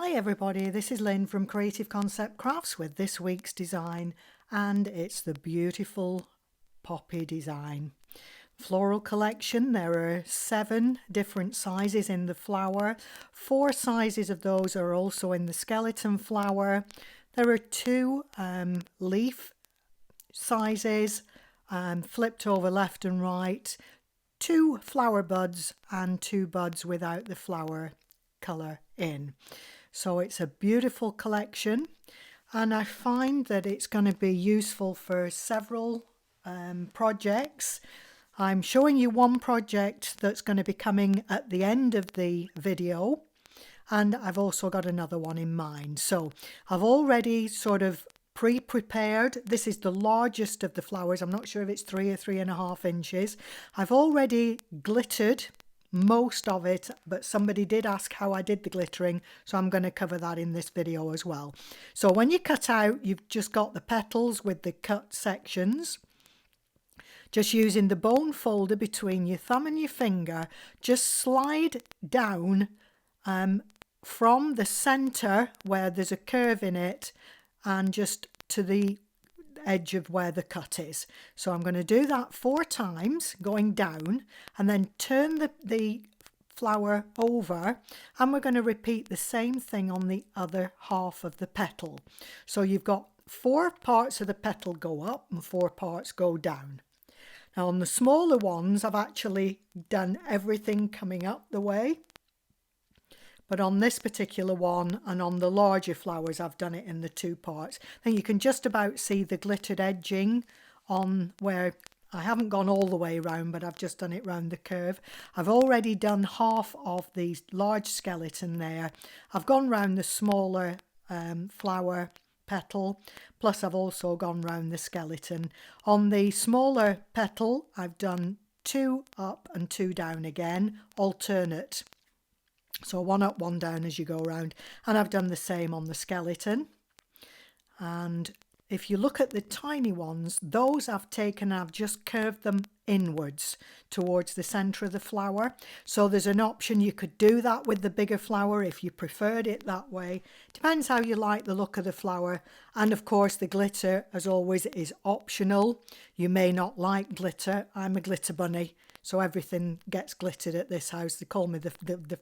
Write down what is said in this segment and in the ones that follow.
Hi everybody, this is Lynn from Creative Concept Crafts with this week's design, and it's the beautiful poppy design. Floral collection. There are 7 different sizes in the flower. 4 sizes of those are also in the skeleton flower. There are 2 leaf sizes, flipped over left and right, 2 flower buds and 2 buds without the flower colour in. So it's a beautiful collection, and I find that it's going to be useful for several projects. I'm showing you one project that's going to be coming at the end of the video, and I've also got another one in mind. So I've already sort of pre-prepared. This is the largest of the flowers. I'm not sure if it's 3 or 3.5 inches. I've already glittered most of it, but somebody did ask how I did the glittering, so I'm going to cover that in this video as well. So when you cut out, you've just got the petals with the cut sections. Just using the bone folder between your thumb and your finger, just slide down from the center where there's a curve in it and just to the edge of where the cut is. So I'm going to do that 4 times going down, and then turn the flower over, and we're going to repeat the same thing on the other half of the petal. So you've got 4 parts of the petal go up and 4 parts go down. Now on the smaller ones I've actually done everything coming up the way, but on this particular one and on the larger flowers I've done it in the 2 parts. Then you can just about see the glittered edging on where I haven't gone all the way around, but I've just done it round the curve. I've already done half of the large skeleton there. I've gone round the smaller flower petal, plus I've also gone round the skeleton. On the smaller petal I've done 2 up and 2 down again, alternate. So 1 up, 1 down as you go around, and I've done the same on the skeleton. And if you look at the tiny ones, those I've just curved them inwards towards the centre of the flower. So there's an option, you could do that with the bigger flower if you preferred it that way. Depends how you like the look of the flower. And of course the glitter, as always, is optional. You may not like glitter. I'm a glitter bunny, so everything gets glittered at this house. They call me the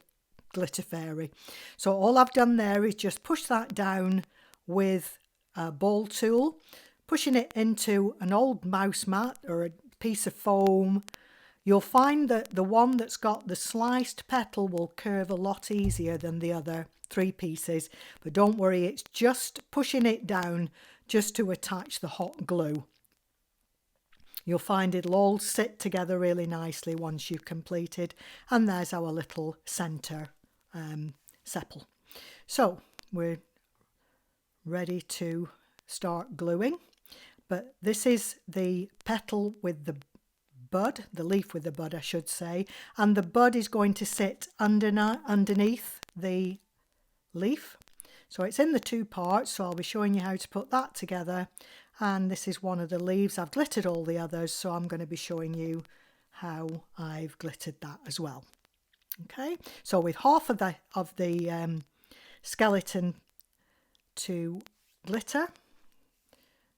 glitter fairy. So all I've done there is just push that down with a ball tool, pushing it into an old mouse mat or a piece of foam. You'll find that the one that's got the sliced petal will curve a lot easier than the other 3 pieces, but don't worry, it's just pushing it down just to attach the hot glue. You'll find it'll all sit together really nicely once you've completed, and there's our little centre sepal. So we're ready to start gluing, but this is the petal with the bud, the leaf with the bud I should say, and the bud is going to sit underneath the leaf. So it's in the 2 parts, so I'll be showing you how to put that together. And this is one of the leaves. I've glittered all the others, so I'm going to be showing you how I've glittered that as well. Okay, so with half of the skeleton to glitter,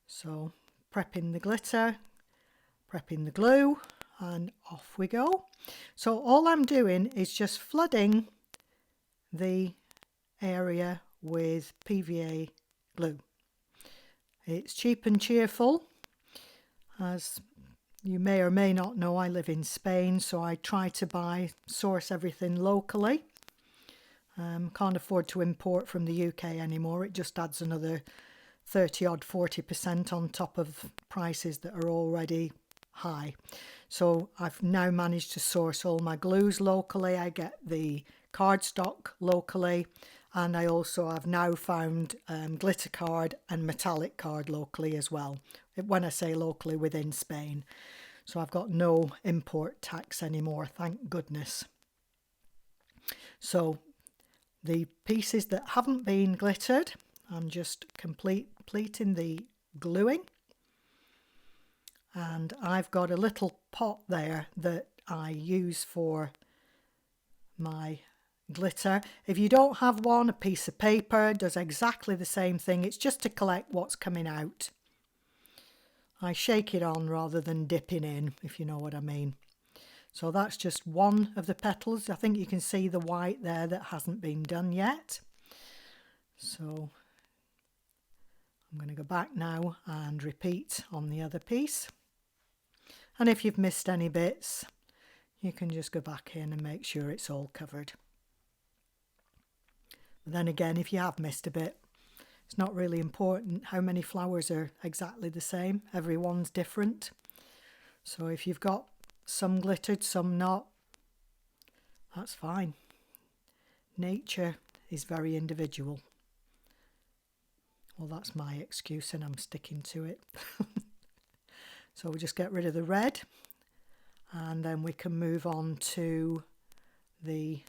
so prepping the glitter, prepping the glue, and off we go. So all I'm doing is just flooding the area with PVA glue. It's cheap and cheerful. As you may or may not know, I live in Spain, so I try to source everything locally. Can't afford to import from the UK anymore. It just adds another 30-odd, 40% on top of prices that are already high. So I've now managed to source all my glues locally. I get the cardstock locally, and I've now found glitter card and metallic card locally as well. When I say locally, within Spain. So I've got no import tax anymore, thank goodness. So the pieces that haven't been glittered, I'm just completing the gluing. And I've got a little pot there that I use for my glitter. If you don't have one, a piece of paper does exactly the same thing. It's just to collect what's coming out. I shake it on rather than dipping in, if you know what I mean. So that's just one of the petals. I think you can see the white there that hasn't been done yet. So I'm going to go back now and repeat on the other piece. And if you've missed any bits, you can just go back in and make sure it's all covered. But then again, if you have missed a bit, it's not really important. How many flowers are exactly the same? Everyone's different. So if you've got some glittered, some not, that's fine. Nature is very individual. Well, that's my excuse and I'm sticking to it. So we'll just get rid of the red and then we can move on to the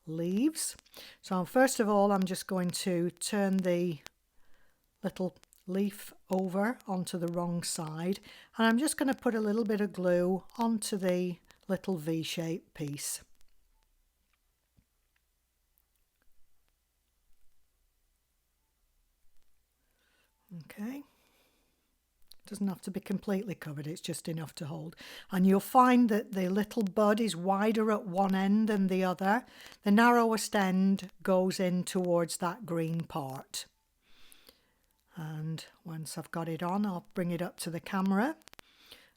leaves. So first of all, I'm just going to turn the little leaf over onto the wrong side, and I'm just going to put a little bit of glue onto the little V-shaped piece. Okay, doesn't have to be completely covered, it's just enough to hold. And you'll find that the little bud is wider at one end than the other. The narrowest end goes in towards that green part. And once I've got it on, I'll bring it up to the camera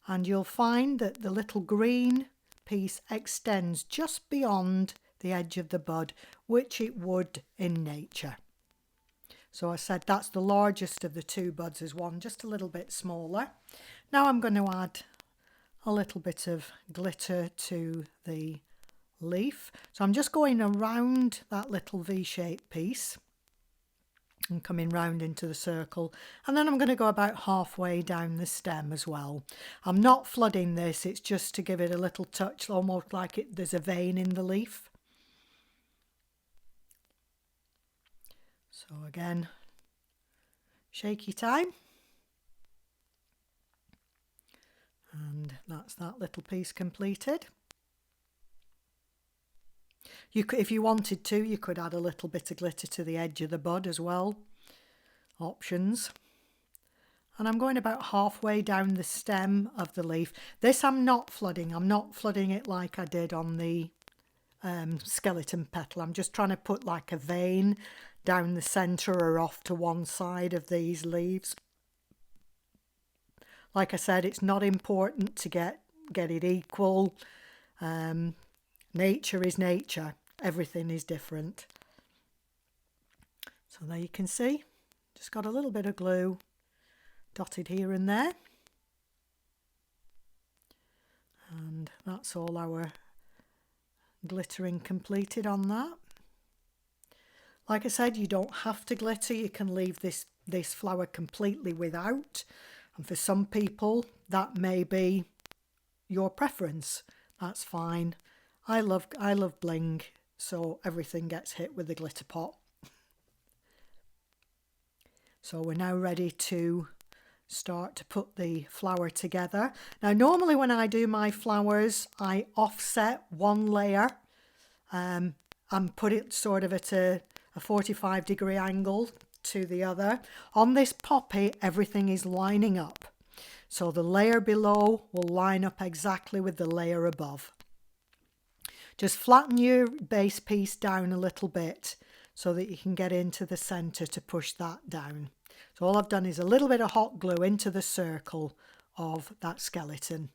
and you'll find that the little green piece extends just beyond the edge of the bud, which it would in nature. So I said that's the largest of the two buds as one, just a little bit smaller. Now I'm going to add a little bit of glitter to the leaf. So I'm just going around that little V-shaped piece and coming round into the circle, and then I'm going to go about halfway down the stem as well. I'm not flooding this, it's just to give it a little touch, almost like there's a vein in the leaf. So again, shaky time, and that's that little piece completed. If you wanted to, you could add a little bit of glitter to the edge of the bud as well. Options. And I'm going about halfway down the stem of the leaf. This I'm not flooding. I'm not flooding it like I did on the skeleton petal. I'm just trying to put like a vein down the centre or off to one side of these leaves. Like I said, it's not important to get it equal. Nature is nature. Everything is different. So there you can see, just got a little bit of glue dotted here and there. And that's all our glittering completed on that. Like I said, you don't have to glitter. You can leave this flower completely without. And for some people, that may be your preference. That's fine. I love bling, so everything gets hit with the glitter pot. So we're now ready to start to put the flower together. Now normally when I do my flowers, I offset one layer and put it sort of at a 45-degree angle to the other. On this poppy, everything is lining up. So the layer below will line up exactly with the layer above. Just flatten your base piece down a little bit so that you can get into the centre to push that down. So all I've done is a little bit of hot glue into the circle of that skeleton.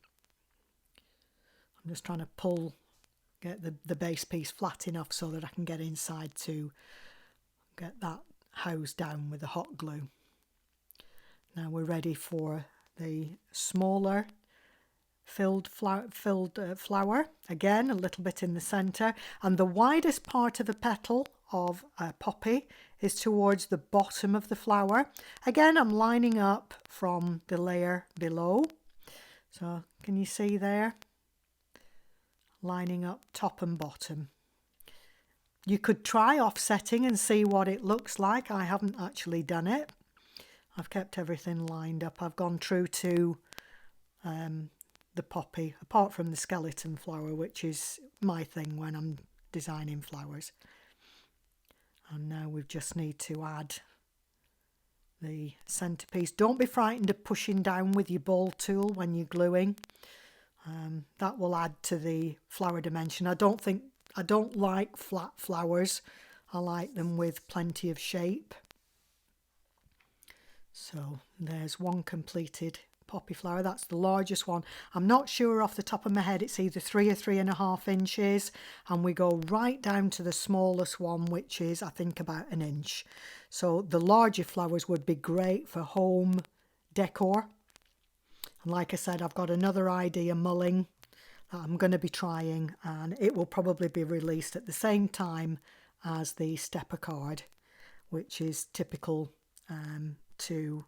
I'm just trying to get the base piece flat enough so that I can get inside to get that housed down with the hot glue. Now we're ready for the smaller filled flower. Again, a little bit in the centre, and the widest part of the petal of a poppy is towards the bottom of the flower. Again, I'm lining up from the layer below. So can you see there? Lining up top and bottom. You could try offsetting and see what it looks like. I haven't actually done it. I've kept everything lined up. I've gone true to the poppy, apart from the skeleton flower, which is my thing when I'm designing flowers. And now we just need to add the centerpiece. Don't be frightened of pushing down with your ball tool when you're gluing. That will add to the flower dimension. I don't like flat flowers. I like them with plenty of shape. So there's one completed poppy flower. That's the largest one. I'm not sure off the top of my head, it's either 3 or 3.5 inches, and we go right down to the smallest one, which is I think about 1 inch. So the larger flowers would be great for home decor. And like I said, I've got another idea mulling that I'm going to be trying, and it will probably be released at the same time as the stepper card, which is typical to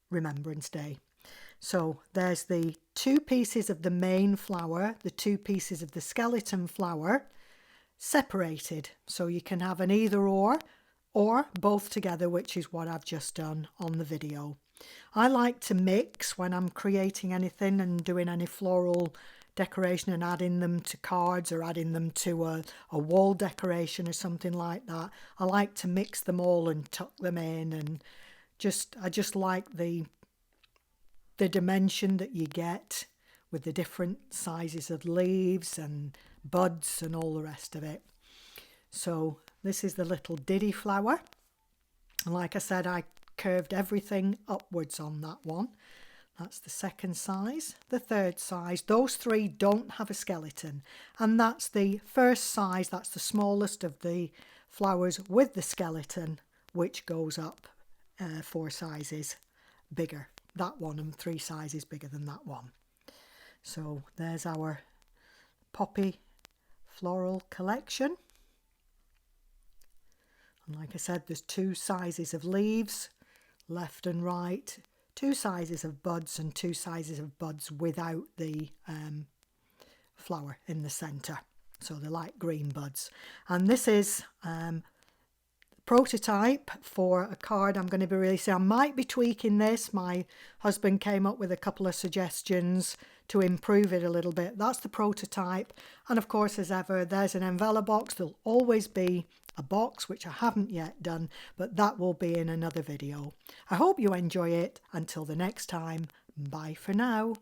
Remembrance Day. So there's the 2 pieces of the main flower, the 2 pieces of the skeleton flower separated. So you can have an either or both together, which is what I've just done on the video. I like to mix when I'm creating anything and doing any floral decoration and adding them to cards or adding them to a wall decoration or something like that. I like to mix them all and tuck them in, and I just like the dimension that you get with the different sizes of leaves and buds and all the rest of it. So this is the little diddy flower, and like I said, I curved everything upwards on that one. That's the second size, the third size. Those 3 don't have a skeleton, and that's the first size. That's the smallest of the flowers with the skeleton, which goes up 4 sizes bigger. That one and 3 sizes bigger than that one. So there's our poppy floral collection. And like I said, there's 2 sizes of leaves, left and right, 2 sizes of buds and 2 sizes of buds without the flower in the centre. So they're light green buds. And this is prototype for a card I'm going to be releasing. I might be tweaking this. My husband came up with a couple of suggestions to improve it a little bit. That's the prototype, and of course, as ever, there's an envelope box. There'll always be a box, which I haven't yet done, but that will be in another video. I hope you enjoy it. Until the next time, bye for now.